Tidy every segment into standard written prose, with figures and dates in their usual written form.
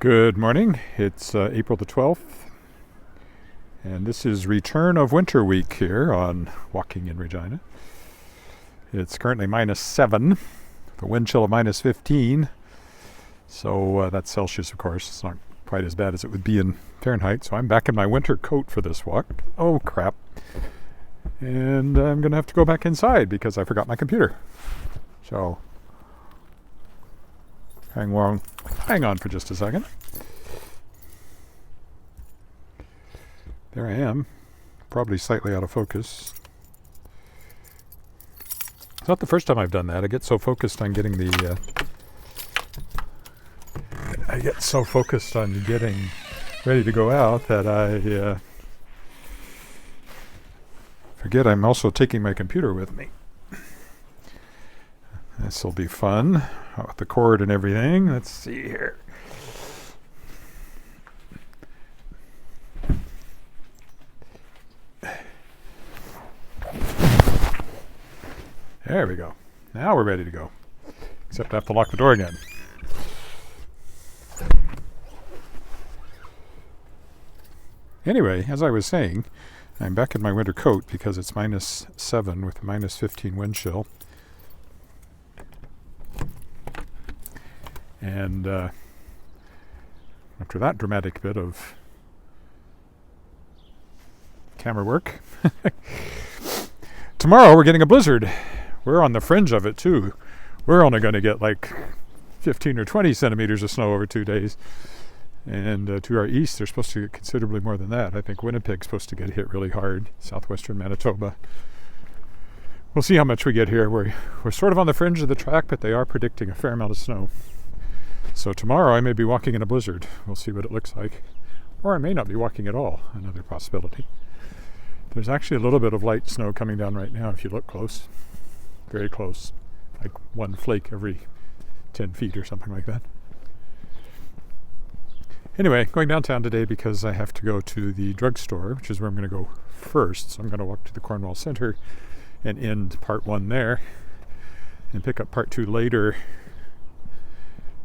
Good morning. It's April the 12th, and this is return of winter week here on Walking in Regina. It's currently -7, the wind chill of -15, so that's Celsius, of course. It's not quite as bad as it would be in Fahrenheit, so I'm back in my winter coat for this walk. Oh, crap. And I'm going to have to go back inside because I forgot my computer. So hang on for just a second. There I am, probably slightly out of focus. It's not the first time I've done that. I get so focused on getting ready to go out that I forget I'm also taking my computer with me. This will be fun with the cord and everything. Let's see here. There we go. Now we're ready to go. Except I have to lock the door again. Anyway, as I was saying, I'm back in my winter coat because it's -7 with a -15 wind chill. And after that dramatic bit of camera work, tomorrow we're getting a blizzard. We're on the fringe of it too. We're only going to get like 15 or 20 centimeters of snow over 2 days. And to our east, they're supposed to get considerably more than that. I think Winnipeg's supposed to get hit really hard, southwestern Manitoba. We'll see how much we get here. We're sort of on the fringe of the track, but they are predicting a fair amount of snow. So tomorrow I may be walking in a blizzard. We'll see what it looks like. Or I may not be walking at all, another possibility. There's actually a little bit of light snow coming down right now if you look close. Very close. Like one flake every 10 feet or something like that. Anyway, going downtown today because I have to go to the drugstore, which is where I'm going to go first. So I'm going to walk to the Cornwall Center and end part 1 there and pick up part 2 later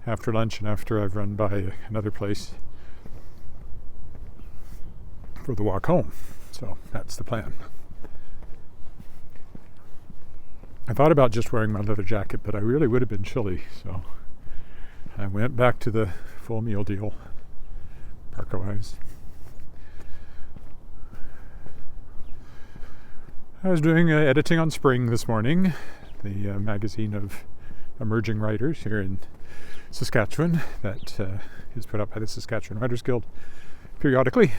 after lunch and after I've run by another place for the walk home. So that's the plan. I thought about just wearing my leather jacket, but I really would have been chilly, so I went back to the full meal deal, parka-wise. I was doing editing on Spring this morning, the magazine of emerging writers here in Saskatchewan that is put up by the Saskatchewan Writers Guild periodically.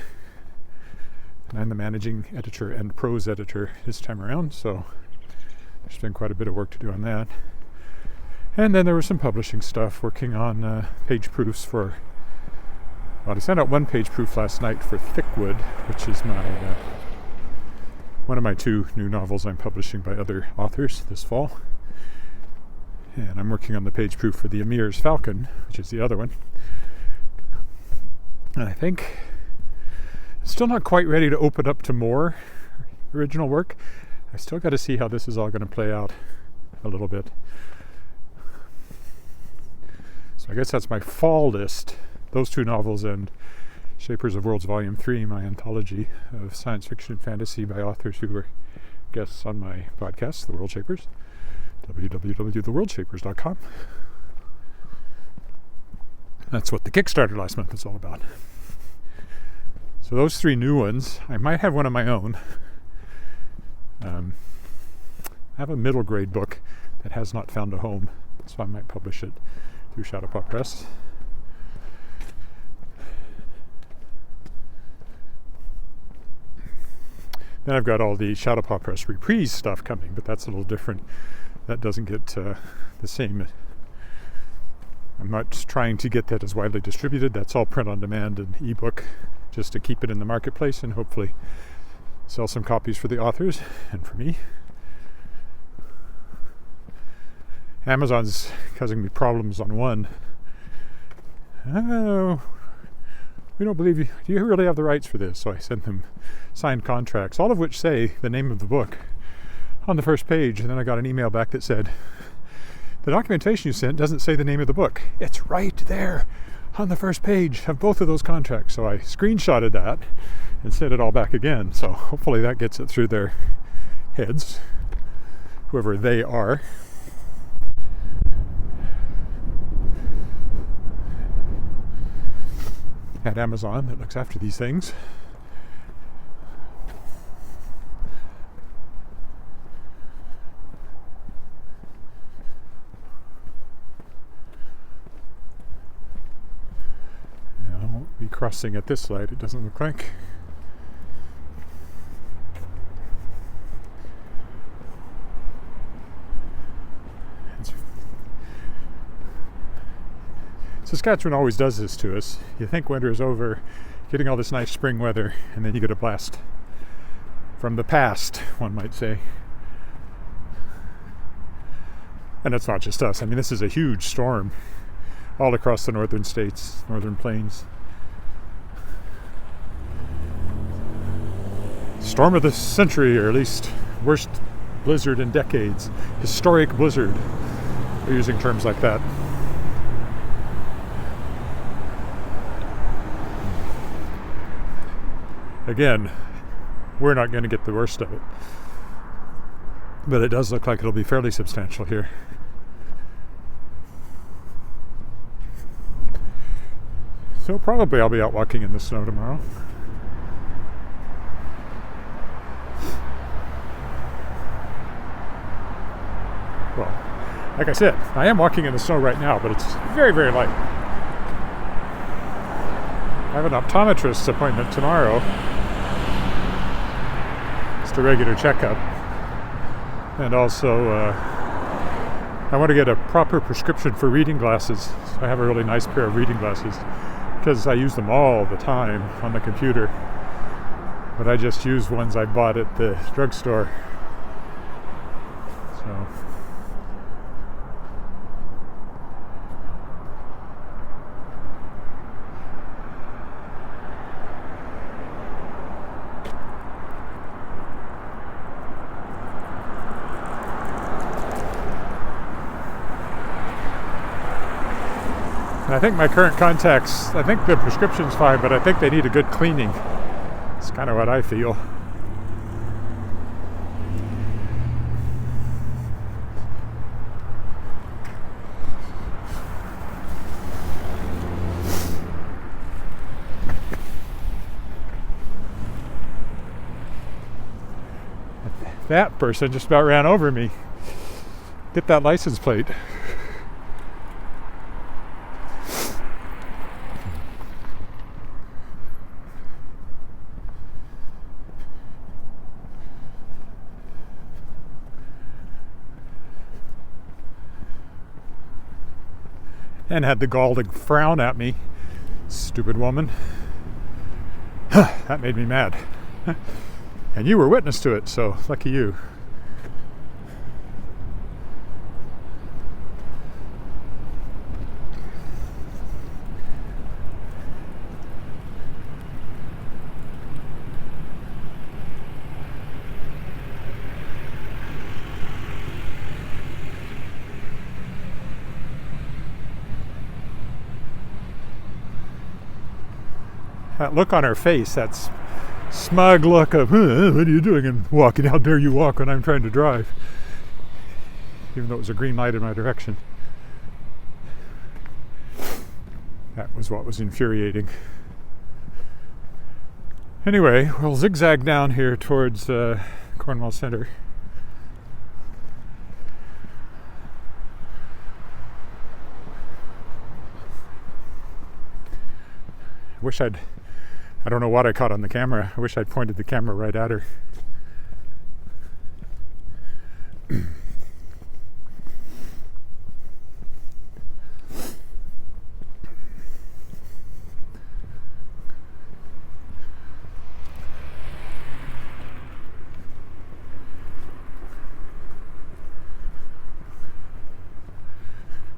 And I'm the managing editor and prose editor this time around, so there's been quite a bit of work to do on that. And then there was some publishing stuff, working on page proofs for... Well, I sent out 1 page proof last night for Thickwood, which is my one of my 2 new novels I'm publishing by other authors this fall. And I'm working on the page proof for The Emir's Falcon, which is the other one. And I think I'm still not quite ready to open up to more original work. I still got to see how this is all going to play out a little bit. So I guess that's my fall list. Those 2 novels and Shapers of Worlds Volume 3, my anthology of science fiction and fantasy by authors who were guests on my podcast, The World Shapers. www.theworldshapers.com. That's what the Kickstarter last month was all about. So those 3 new ones, I might have one of my own. I have a middle grade book that has not found a home, so I might publish it through Shadowpaw Press. Then I've got all the Shadowpaw Press reprise stuff coming, but that's a little different. That doesn't get the same. I'm not trying to get that as widely distributed. That's all print on demand and ebook, just to keep it in the marketplace and hopefully sell some copies for the authors and for me. Amazon's causing me problems on one. Oh, we don't believe you. Do you really have the rights for this? So I sent them signed contracts, all of which say the name of the book on the first page. And then I got an email back that said, the documentation you sent doesn't say the name of the book. It's right there on the first page of both of those contracts. So I screenshotted that and sent it all back again. So hopefully that gets it through their heads, whoever they are. At Amazon that looks after these things. Yeah, I won't be crossing at this light, it doesn't look like. Saskatchewan always does this to us. You think winter is over, getting all this nice spring weather, and then you get a blast from the past, one might say. And it's not just us. I mean, this is a huge storm all across the northern states, northern plains. Storm of the century, or at least worst blizzard in decades. Historic blizzard. They're using terms like that. Again, we're not going to get the worst of it. But it does look like it'll be fairly substantial here. So probably I'll be out walking in the snow tomorrow. Well, like I said, I am walking in the snow right now, but it's very, very light. I have an optometrist's appointment tomorrow. Just a regular checkup. And also, I want to get a proper prescription for reading glasses. So I have a really nice pair of reading glasses because I use them all the time on the computer. But I just use ones I bought at the drugstore. So. I think my current contacts, I think the prescription's fine, but I think they need a good cleaning. It's kind of what I feel. That person just about ran over me. Get that license plate. And had the gall to frown at me. Stupid woman. That made me mad. And you were witness to it, so lucky you. That look on her face, that smug look of, what are you doing and walking? How dare you walk when I'm trying to drive? Even though it was a green light in my direction. That was what was infuriating. Anyway, we'll zigzag down here towards Cornwall Centre. I don't know what I caught on the camera. I wish I'd pointed the camera right at her.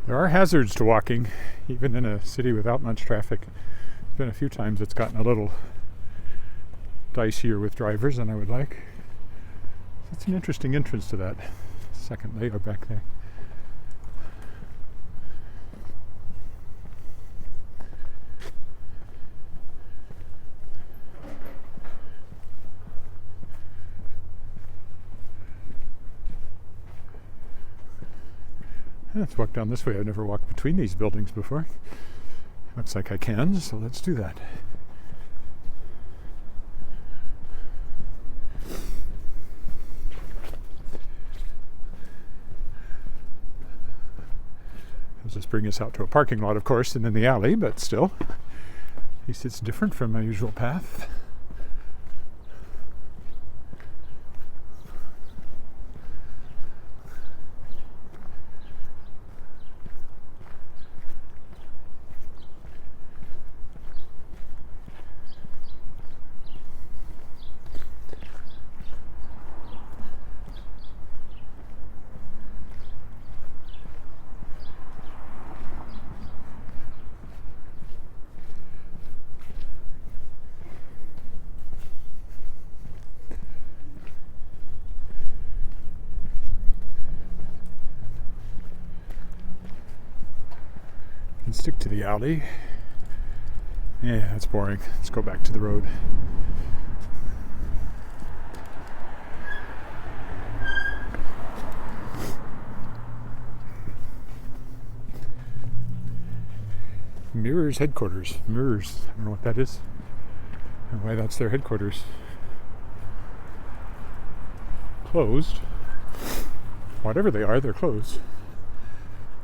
There are hazards to walking, even in a city without much traffic. Been a few times it's gotten a little dicier with drivers than I would like. That's an interesting entrance to that second layer back there. Let's walk down this way. I've never walked between these buildings before. Looks like I can, so let's do that. Does this bring us out to a parking lot, of course, and in the alley, but still. At least it's different from my usual path. And stick to the alley. Yeah, that's boring. Let's go back to the road. Mirrors headquarters. Mirrors. I don't know what that is and why that's their headquarters. Closed. Whatever they are, they're closed.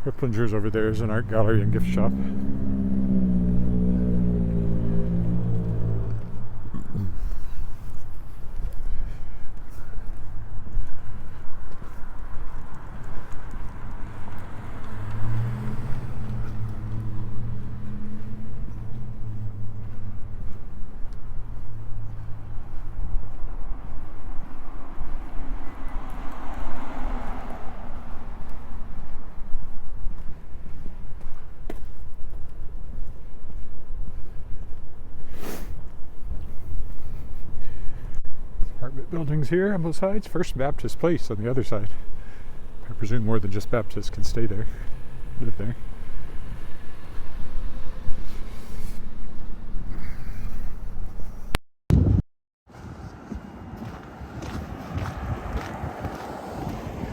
Riplinger's over there is an art gallery and gift shop. Apartment buildings here on both sides. First Baptist Place on the other side. I presume more than just Baptists can stay there, live there.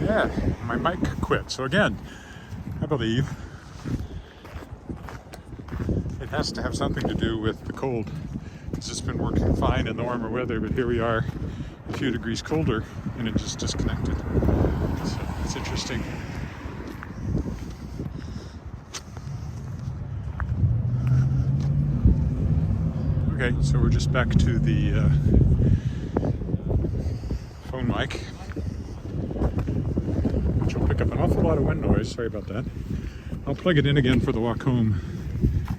Yeah, my mic quit. So again, I believe it has to have something to do with the cold. It's just been working fine in the warmer weather, but here we are a few degrees colder and it just disconnected. So it's interesting. Okay, so we're just back to the phone mic, which will pick up an awful lot of wind noise. Sorry about that. I'll plug it in again for the walk home.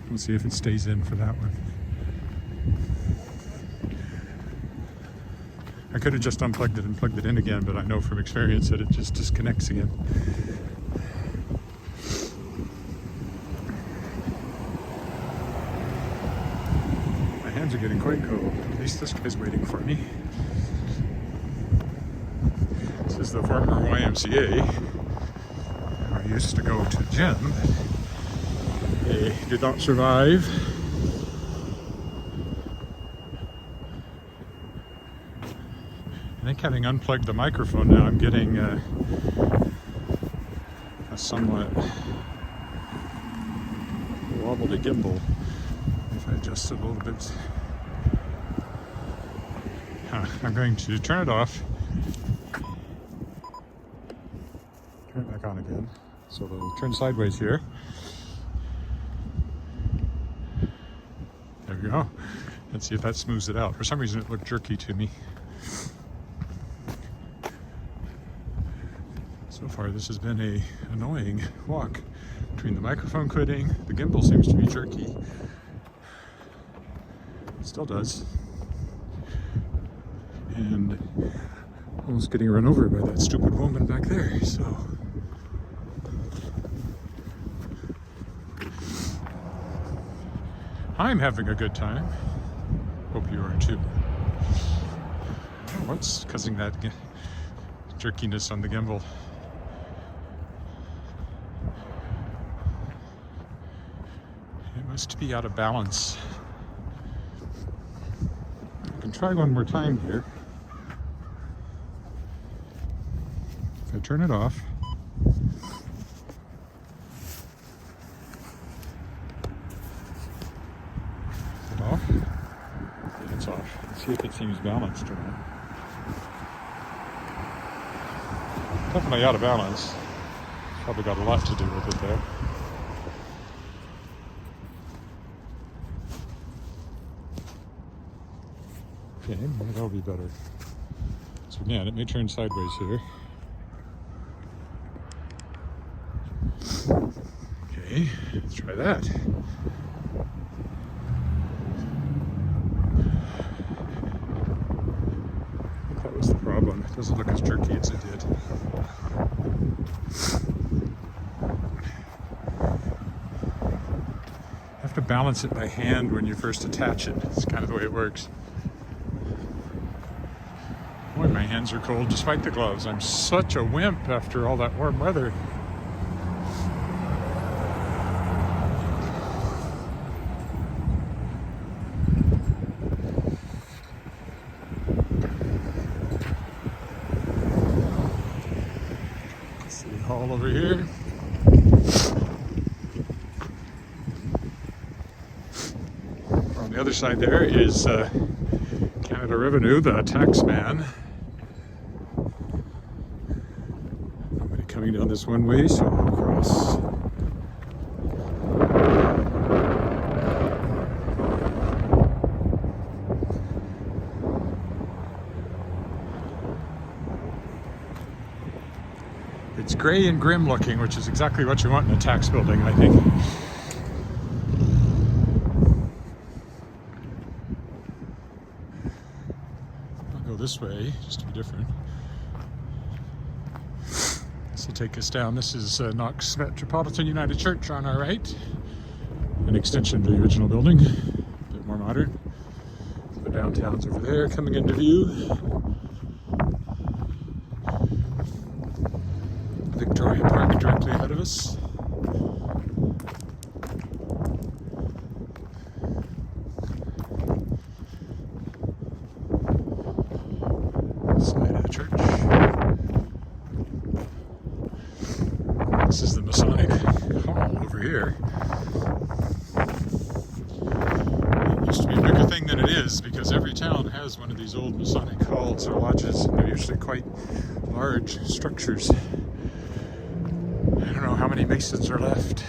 We'll see if it stays in for that one. I could have just unplugged it and plugged it in again, but I know from experience that it just disconnects again. My hands are getting quite cold. At least this guy's waiting for me. This is the former YMCA. I used to go to gym. They did not survive. I think having unplugged the microphone now, I'm getting a somewhat wobbly gimbal. If I adjust it a little bit. I'm going to turn it off. Turn it back on again. So it'll turn sideways here. There we go. Let's see if that smooths it out. For some reason it looked jerky to me. So far this has been a annoying walk between the microphone quitting, the gimbal seems to be jerky. It still does. And almost getting run over by that stupid woman back there, so. I'm having a good time. Hope you are too. What's causing that jerkiness on the gimbal? It must be out of balance. I can try one more time here. If I turn it off, see if it seems balanced or not. Definitely out of balance. Probably got a lot to do with it there. Okay, maybe that'll be better. So again, it may turn sideways here. Okay, let's try that. That was the problem. It doesn't look as jerky as it did. You have to balance it by hand when you first attach it. It's kind of the way it works. Boy, my hands are cold despite the gloves. I'm such a wimp after all that warm weather. City Hall over here. On the other side there is Canada Revenue, the tax man. Nobody coming down this one way, so I'll cross. It's gray and grim looking, which is exactly what you want in a tax building, I think. I'll go this way, just to be different. This will take us down. This is Knox Metropolitan United Church on our right. An extension of the original building, a bit more modern. The downtown's over there, coming into view. Victoria Park directly ahead of us. Side of the church. This is the Masonic Hall over here. It used to be a bigger thing than it is because every town has one of these old Masonic halls or lodges, and they're usually quite large structures. I don't know how many Masons are left.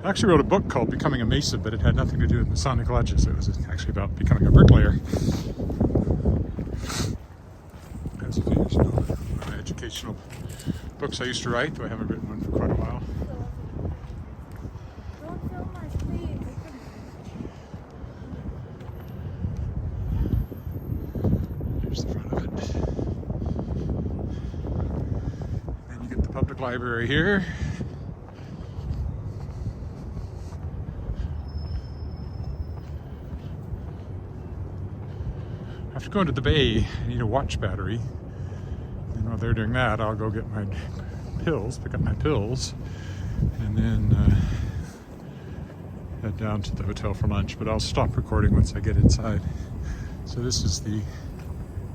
I actually wrote a book called Becoming a Mason, but it had nothing to do with Masonic lodges. It was actually about becoming a bricklayer. That's a few years ago. One of my educational books I used to write, though I haven't written one for quite a while. Don't film my please. Here's the front of it. Then you get the public library here. After going to the bay, I need a watch battery. And while they're doing that, I'll go get my pills, pick up my pills, and then head down to the hotel for lunch. But I'll stop recording once I get inside. So this is the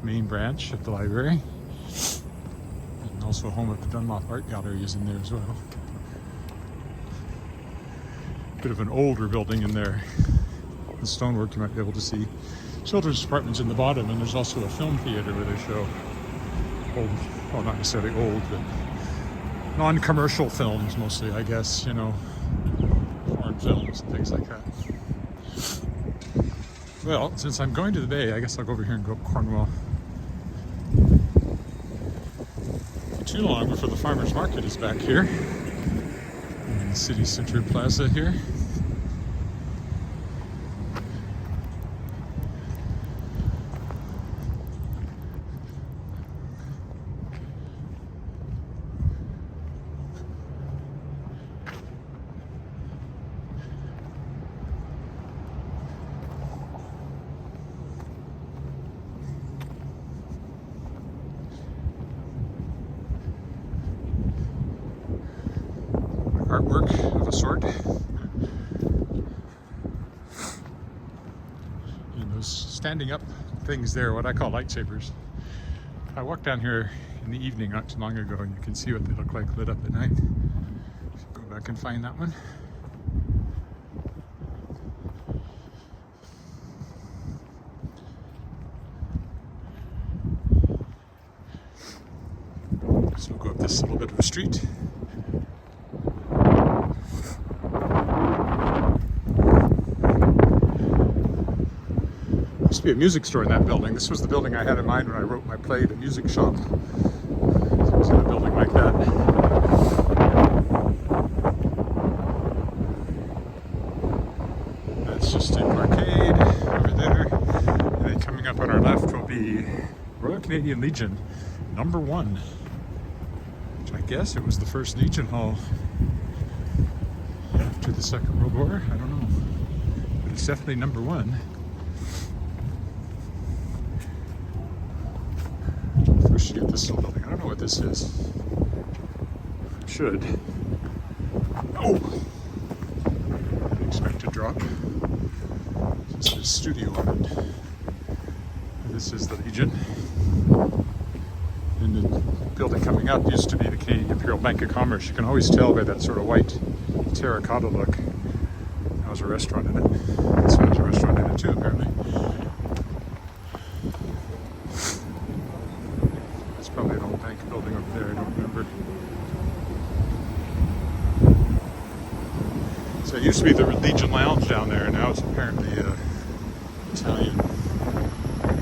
main branch of the library. And also home of the Dunlop Art Gallery is in there as well. Bit of an older building in there. The stonework you might be able to see. Children's department's in the bottom, and there's also a film theater where they show old, well, not necessarily old, but non-commercial films mostly, I guess, you know, foreign films and things like that. Well, since I'm going to the bay, I guess I'll go over here and go up Cornwall. Not too long before the farmers market is back here in the city center plaza here. Artwork of a sort. And those standing up things there, what I call lightsabers. I walked down here in the evening not too long ago, and you can see what they look like lit up at night. So go back and find that one. bit of a street. Used to be a music store in that building. This was the building I had in mind when I wrote my play, The Music Shop. So it was in a building like that. That's just an arcade over there. And then coming up on our left will be Royal Canadian Legion number 1. Which I guess it was the first Legion Hall after the Second World War. I don't know. But it's definitely number 1. First you get this little building. I don't know what this is. I should. Oh! Unexpected drop. This is studio on it. This is the Legion. And the building coming up used to be the Canadian Imperial Bank of Commerce. You can always tell by that sort of white terracotta look. There was a restaurant in it. So there's a restaurant in it too, apparently. It's probably an old bank building over there, I don't remember. So it used to be the Legion Lounge down there, now it's apparently an Italian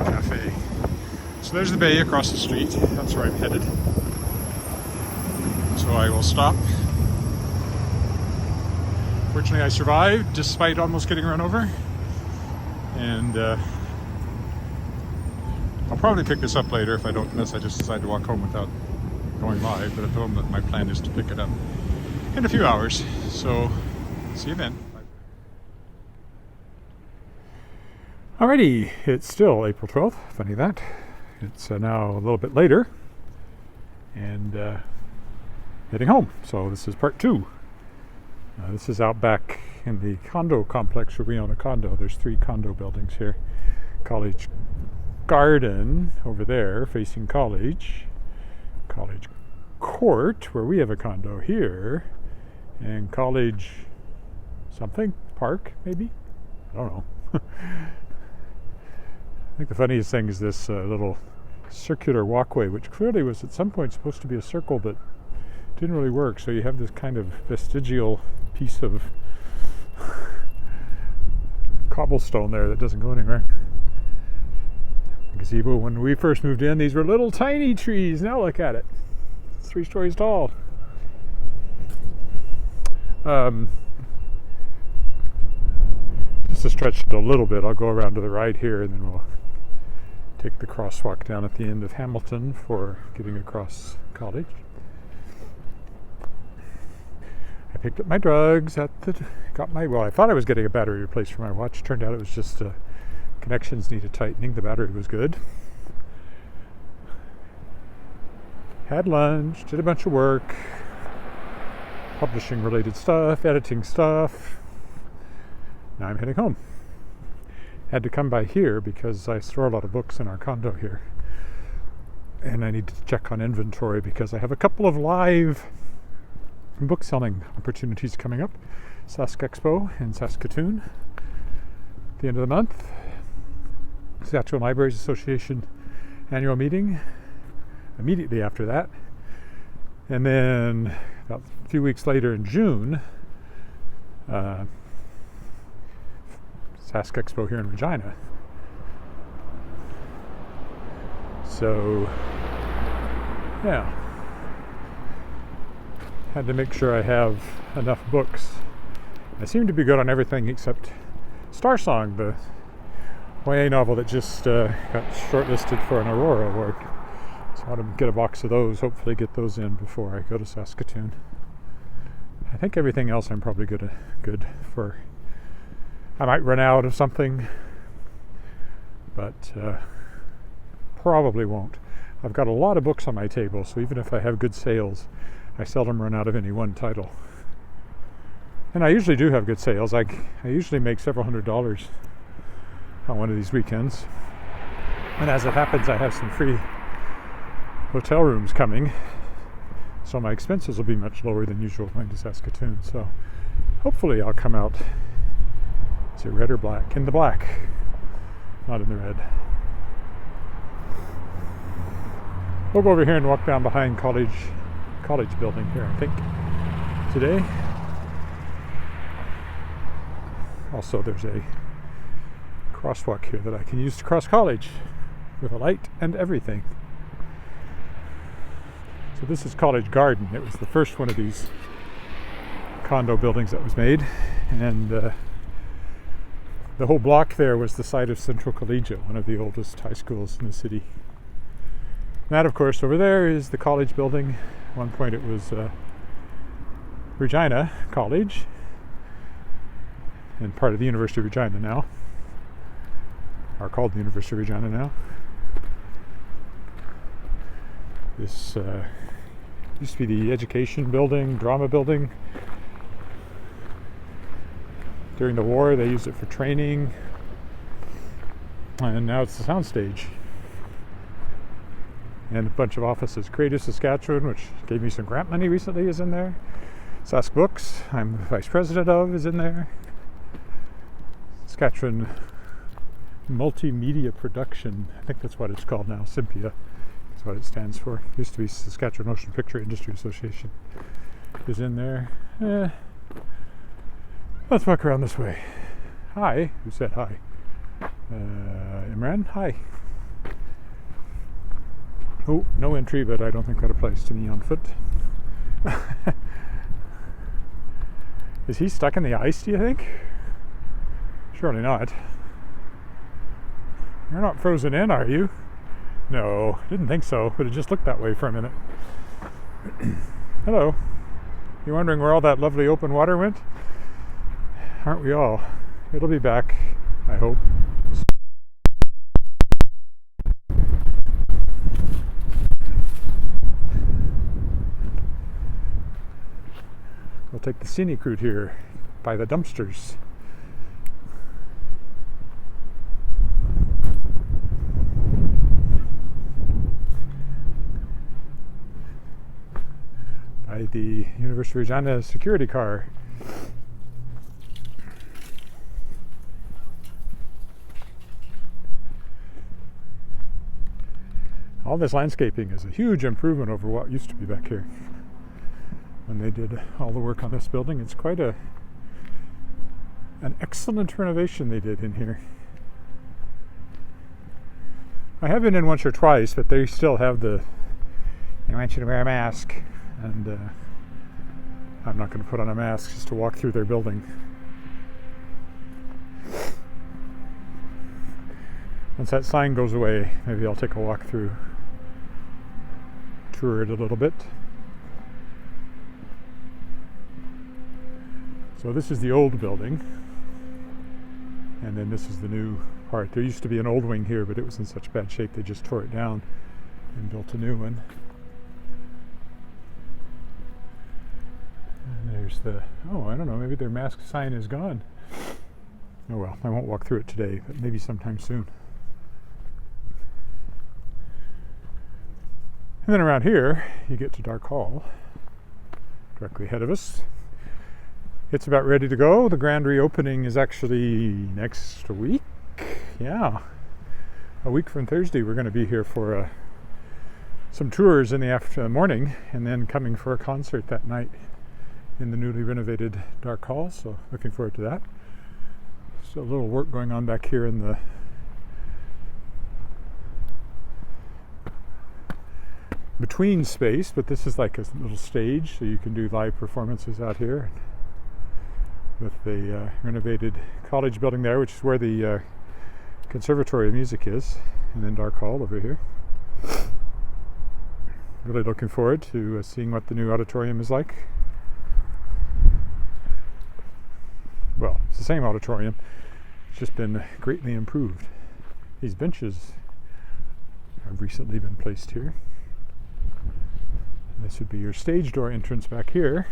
cafe. So there's the bay across the street, that's where I'm headed. So I will stop. Fortunately I survived despite almost getting run over. And I'll probably pick this up later if I don't, unless I just decide to walk home without going live. But at the moment my plan is to pick it up in a few hours. So see you then. Alrighty, it's still April 12th, funny that. It's now a little bit later and heading home. So this is part 2. This is out back in the condo complex where we own a condo. There's 3 condo buildings here. College Garden over there facing College. College Court where we have a condo here. And College something? Park maybe? I don't know. I think the funniest thing is this little circular walkway, which clearly was at some point supposed to be a circle, but didn't really work. So you have this kind of vestigial piece of cobblestone there that doesn't go anywhere. The gazebo, when we first moved in, these were little tiny trees. Now look at it. It's 3 stories tall. Just to stretch it a little bit, I'll go around to the right here and then we'll take the crosswalk down at the end of Hamilton for getting across College. I picked up my drugs at the, well, I thought I was getting a battery replaced for my watch. Turned out it was just connections needed tightening. The battery was good. Had lunch, did a bunch of work, publishing related stuff, editing stuff. Now I'm heading home. Had to come by here because I store a lot of books in our condo here. And I need to check on inventory because I have a couple of live book selling opportunities coming up. Saskexpo in Saskatoon at the end of the month. Saskatchewan Libraries Association annual meeting immediately after that. And then about a few weeks later in June, Saskexpo here in Regina. So, yeah. Had to make sure I have enough books. I seem to be good on everything except Star Song, the YA novel that just got shortlisted for an Aurora Award. So I want to get a box of those, hopefully get those in before I go to Saskatoon. I think everything else I'm probably good for. I might run out of something, but probably won't. I've got a lot of books on my table, so even if I have good sales, I seldom run out of any one title. And I usually do have good sales. I usually make several $100s on one of these weekends. And as it happens, I have some free hotel rooms coming, so my expenses will be much lower than usual going to Saskatoon. So hopefully I'll come out, is it red or black? In the black, not in the red. We'll go over here and walk down behind College college building here, I think, today. Also, there's a crosswalk here that I can use to cross college with a light and everything. So this is College Garden. It was the first one of these condo buildings that was made, and the whole block there was the site of Central Collegiate, one of the oldest high schools in the city. And that, of course, over there is the college building. At one point it was Regina College, and part of the University of Regina now, are called the University of Regina now. This used to be the education building, drama building. During the war, they used it for training, and now it's the soundstage. And a bunch of offices. Creative Saskatchewan, which gave me some grant money recently, is in there. Sask Books, I'm the vice president of, is in there. Saskatchewan Multimedia Production, I think that's what it's called now, SIMPIA is what it stands for. It used to be Saskatchewan Motion Picture Industry Association, is in there. Let's walk around this way. Hi, who said hi? Imran, hi. Oh, no entry, but I don't think that applies to me on foot. Is he stuck in the ice, do you think? Surely not. You're not frozen in, are you? No, didn't think so, but it just looked that way for a minute. Hello. You wondering where all that lovely open water went? Aren't we all? It'll be back, I hope. We'll take the scenic route here by the dumpsters. By the University of Regina security car. All this landscaping is a huge improvement over what used to be back here. When they did all the work on this building, it's quite an excellent renovation they did in here. I have been in once or twice, but they still have they want you to wear a mask, and I'm not going to put on a mask just to walk through their building. Once that sign goes away, maybe I'll take a walk through, tour it a little bit. So this is the old building, and then this is the new part. There used to be an old wing here, but it was in such bad shape they just tore it down and built a new one. And there's I don't know, maybe their mask sign is gone. Oh well, I won't walk through it today, but maybe sometime soon. And then around here, you get to Dark Hall, directly ahead of us. It's about ready to go. The grand reopening is actually next week. Yeah, a week from Thursday. We're going to be here for some tours in the morning, and then coming for a concert that night in the newly renovated Dark Hall. So looking forward to that. So a little work going on back here in the between space, but this is like a little stage, so you can do live performances out here with the renovated college building there, which is where the Conservatory of Music is, and then Dark Hall over here. Really looking forward to seeing what the new auditorium is like. Well, it's the same auditorium, it's just been greatly improved. These benches have recently been placed here. And this would be your stage door entrance back here.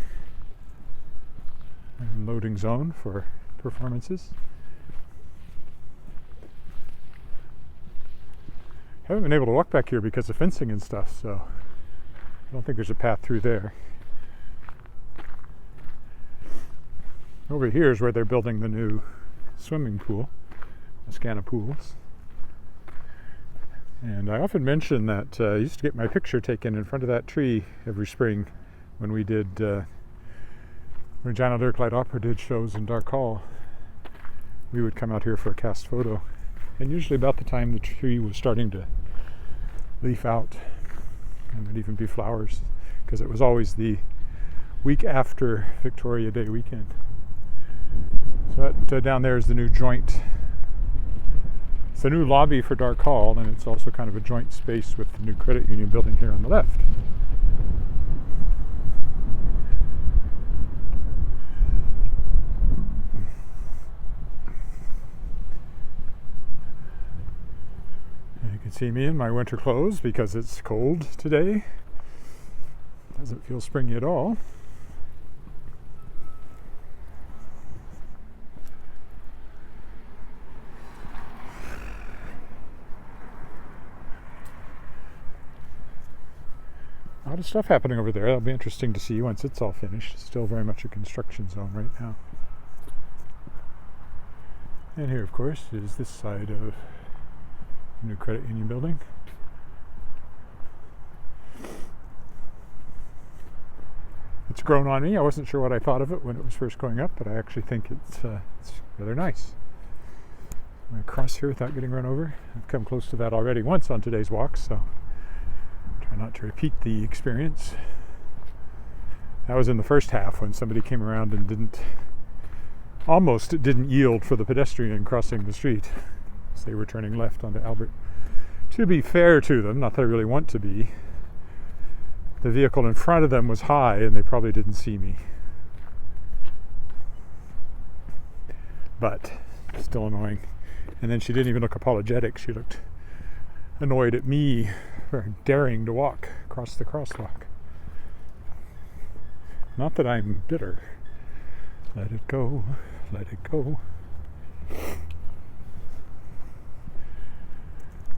And loading zone for performances. Haven't been able to walk back here because of fencing and stuff, so I don't think there's a path through there. Over here is where they're building the new swimming pool, Ascana Pools. And I often mention that I used to get my picture taken in front of that tree every spring when we did Regina Light Opera did shows in Dark Hall. We would come out here for a cast photo, and usually about the time the tree was starting to leaf out, and there'd even be flowers, because it was always the week after Victoria Day weekend. So that down there is the new joint. It's the new lobby for Dark Hall, and it's also kind of a joint space with the new credit union building here on the left. And you can see me in my winter clothes because it's cold today. Doesn't feel springy at all. A lot of stuff happening over there. That'll be interesting to see once it's all finished. It's still very much a construction zone right now. And here, of course, is this side of the new credit union building. It's grown on me. I wasn't sure what I thought of it when it was first going up, but I actually think it's rather nice. I'm going to cross here without getting run over. I've come close to that already once on today's walk, so try not to repeat the experience. That was in the first half when somebody came around and almost didn't yield for the pedestrian crossing the street as they were turning left onto Albert. To be fair to them, not that I really want to be, the vehicle in front of them was high and they probably didn't see me. But still annoying. And then she didn't even look apologetic. She looked annoyed at me for daring to walk across the crosswalk. Not that I'm bitter. Let it go, let it go.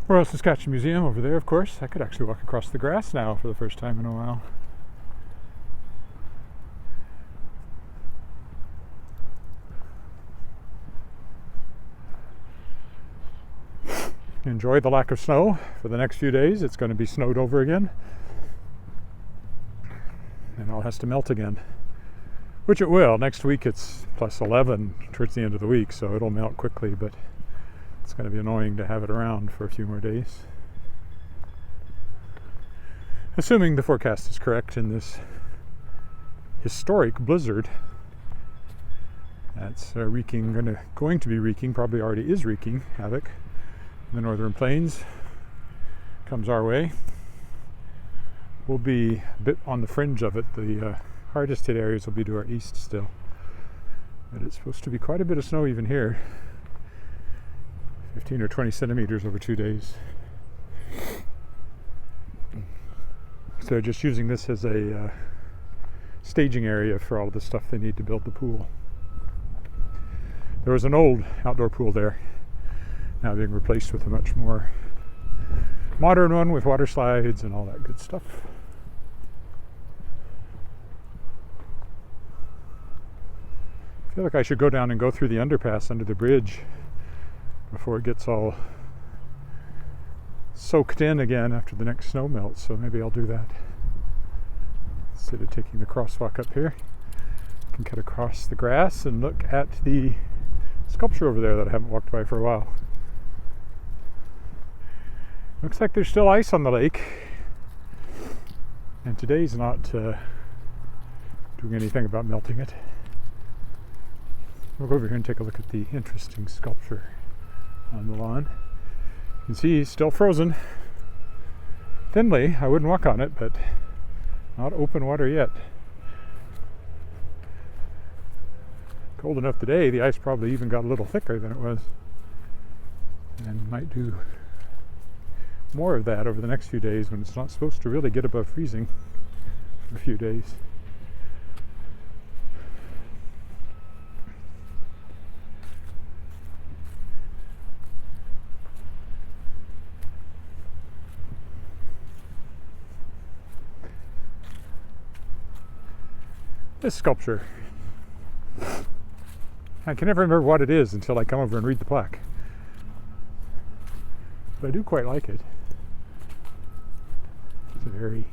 Royal Saskatchewan Museum over there, of course. I could actually walk across the grass now for the first time in a while. Enjoy the lack of snow for the next few days. It's going to be snowed over again. And all has to melt again. Which it will. Next week it's plus 11 towards the end of the week, so it'll melt quickly, but it's going to be annoying to have it around for a few more days. Assuming the forecast is correct in this historic blizzard that's going to be wreaking, probably already is wreaking havoc. The northern plains comes our way. We'll be a bit on the fringe of it. The hardest hit areas will be to our east still. But it's supposed to be quite a bit of snow even here. 15 or 20 centimeters over 2 days. So they're just using this as a staging area for all of the stuff they need to build the pool. There was an old outdoor pool there, now being replaced with a much more modern one with water slides and all that good stuff. I feel like I should go down and go through the underpass under the bridge before it gets all soaked in again after the next snow melts, so maybe I'll do that. Instead of taking the crosswalk up here, I can cut across the grass and look at the sculpture over there that I haven't walked by for a while. Looks like there's still ice on the lake, and today's not doing anything about melting it. We'll go over here and take a look at the interesting sculpture on the lawn. You can see it's still frozen thinly. I wouldn't walk on it, but not open water yet. Cold enough today, the ice probably even got a little thicker than it was, and might do more of that over the next few days when it's not supposed to really get above freezing for a few days. This sculpture, I can never remember what it is until I come over and read the plaque, but I do quite like it. It's a very,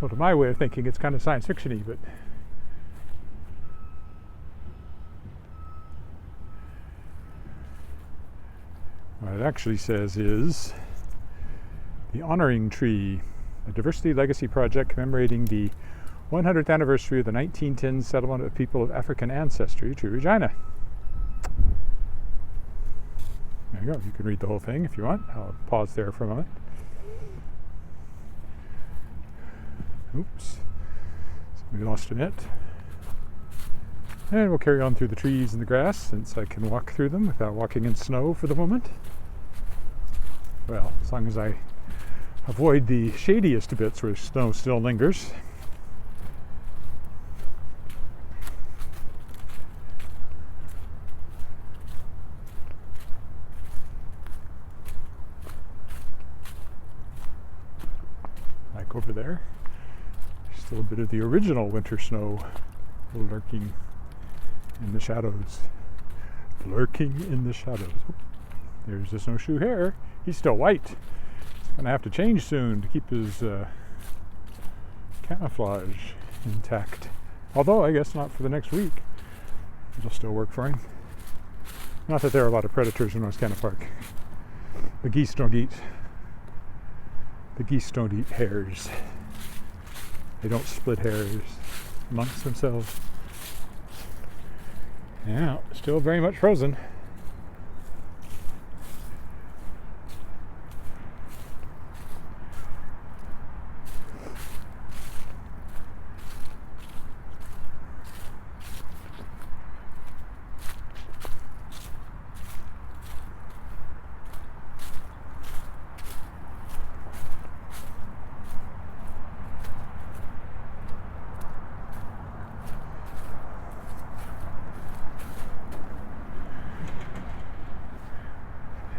well, to my way of thinking, it's kind of science fiction-y, but what it actually says is the Honoring Tree, a diversity legacy project commemorating the 100th anniversary of the 1910 settlement of people of African ancestry to Regina. There you go. You can read the whole thing if you want. I'll pause there for a moment. Oops. We lost a net. And we'll carry on through the trees and the grass since I can walk through them without walking in snow for the moment. Well, as long as I avoid the shadiest bits where snow still lingers. Like over there, still a bit of the original winter snow lurking in the shadows. Lurking in the shadows. Oh, there's the snowshoe hare. He's still white. He's going to have to change soon to keep his camouflage intact. Although, I guess not for the next week. It'll still work for him. Not that there are a lot of predators in North Canada Park. The geese don't eat hares. They don't split hairs amongst themselves. Yeah, still very much frozen.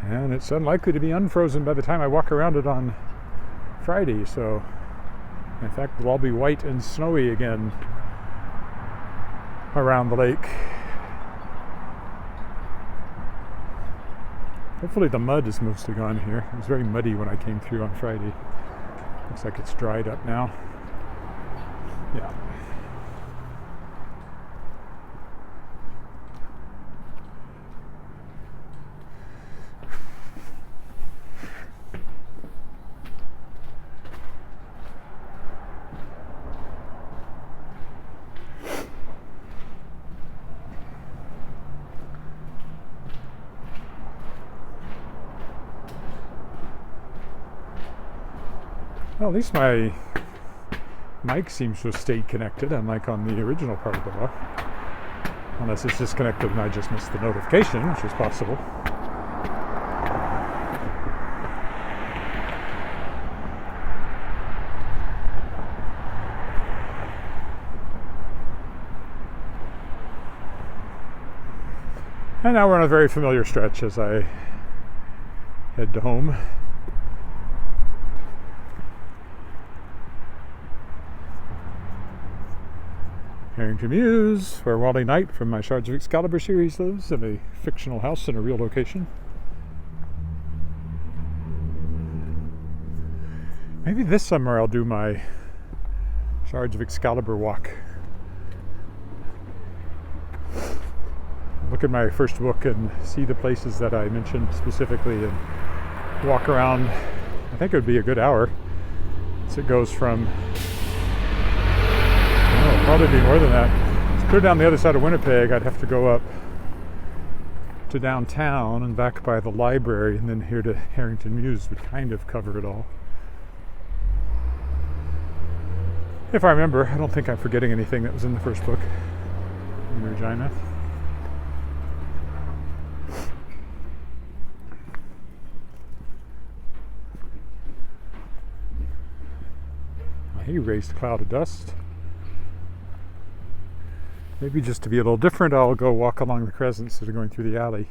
And it's unlikely to be unfrozen by the time I walk around it on Friday, so in fact it'll all be white and snowy again around the lake. Hopefully the mud is mostly gone here. It was very muddy when I came through on Friday. Looks like it's dried up now. Yeah. Well, at least my mic seems to have stayed connected, unlike on the original part of the walk. Unless it's disconnected and I just missed the notification, which is possible. And now we're on a very familiar stretch as I head to home. Harrington Mews, where Wally Knight from my Shards of Excalibur series lives, in a fictional house in a real location. Maybe this summer I'll do my Shards of Excalibur walk. Look at my first book and see the places that I mentioned specifically and walk around. I think it would be a good hour. So it goes from, probably be more than that. To clear down the other side of Winnipeg, I'd have to go up to downtown and back by the library, and then here to Harrington Mews would kind of cover it all. If I remember, I don't think I'm forgetting anything that was in the first book in Regina. He raised a cloud of dust. Maybe just to be a little different, I'll go walk along the Crescent instead of going through the alley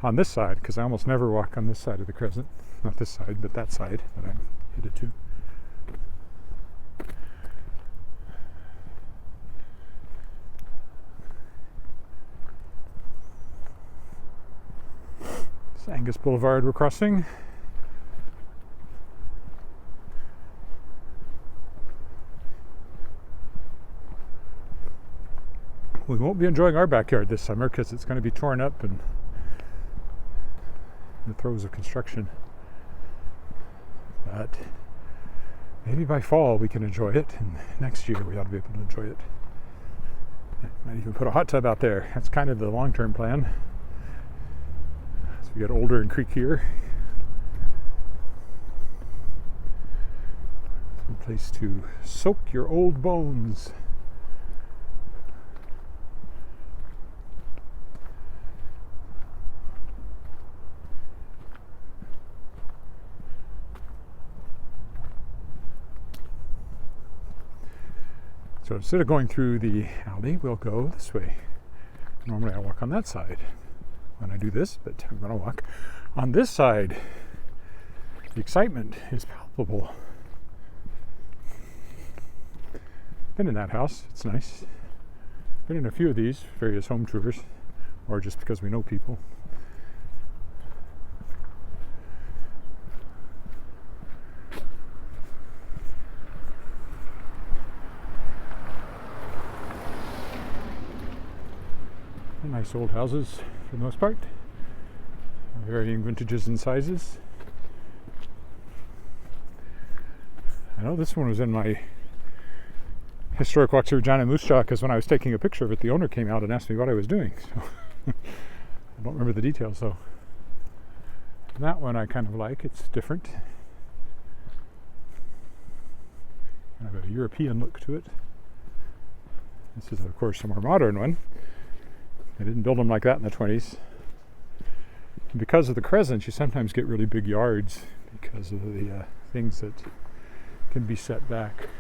on this side, because I almost never walk on this side of the Crescent. Not this side, but that side that I'm headed to. It's Angus Boulevard we're crossing. we won't be enjoying our backyard this summer because it's going to be torn up and in the throes of construction. But maybe by fall we can enjoy it, and next year we ought to be able to enjoy it. I might even put a hot tub out there. That's kind of the long-term plan. As we get older and creakier. Some place to soak your old bones. So instead of going through the alley, we'll go this way. Normally I walk on that side when I do this, but I'm going to walk on this side. The excitement is palpable. Been in that house, it's nice. Been in a few of these, various home tours, or just because we know people. Nice old houses for the most part, varying vintages and sizes. I know this one was in my historic walks to Regina Moose Jaw because when I was taking a picture of it, the owner came out and asked me what I was doing. So I don't remember the details though. That one I kind of like, it's different. Kind of a European look to it. This is of course a more modern one. They didn't build them like that in the 20s. And because of the crescent, you sometimes get really big yards because of the things that can be set back.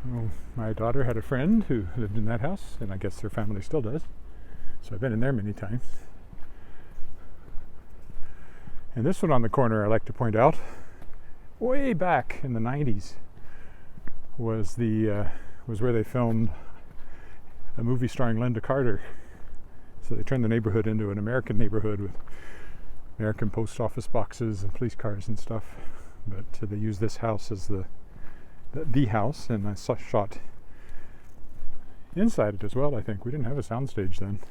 Well, my daughter had a friend who lived in that house, and I guess their family still does. So I've been in there many times. And this one on the corner, I like to point out, way back in the 90s, was where they filmed a movie starring Linda Carter. So they turned the neighborhood into an American neighborhood with American post office boxes and police cars and stuff. But they used this house as the house, and I shot inside it as well. I think we didn't have a soundstage then.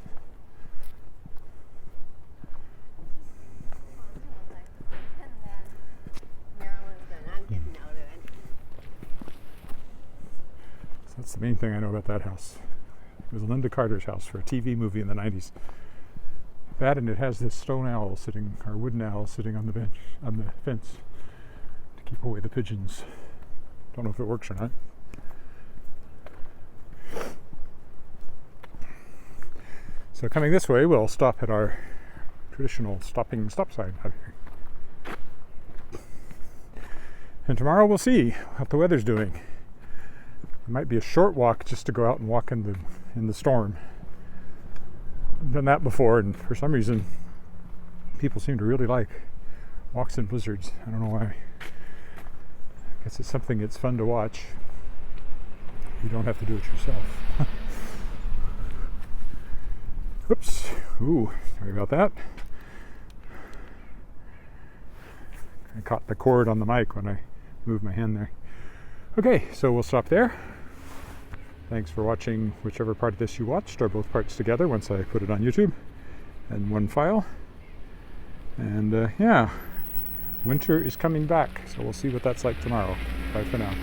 That's the main thing I know about that house. It was Linda Carter's house for a TV movie in the 90s. That, and it has this stone owl sitting, or wooden owl sitting on the bench, on the fence to keep away the pigeons. Don't know if it works or not. So coming this way, we'll stop at our traditional stop sign out here. And tomorrow we'll see what the weather's doing. It might be a short walk just to go out and walk in the storm. I've done that before, and for some reason people seem to really like walks in blizzards. I don't know why. I guess it's something that's fun to watch. You don't have to do it yourself. Oops. Ooh, sorry about that. I caught the cord on the mic when I moved my hand there. Okay, so we'll stop there. Thanks for watching whichever part of this you watched, or both parts together once I put it on YouTube in one file. And yeah, winter is coming back, so we'll see what that's like tomorrow. Bye for now.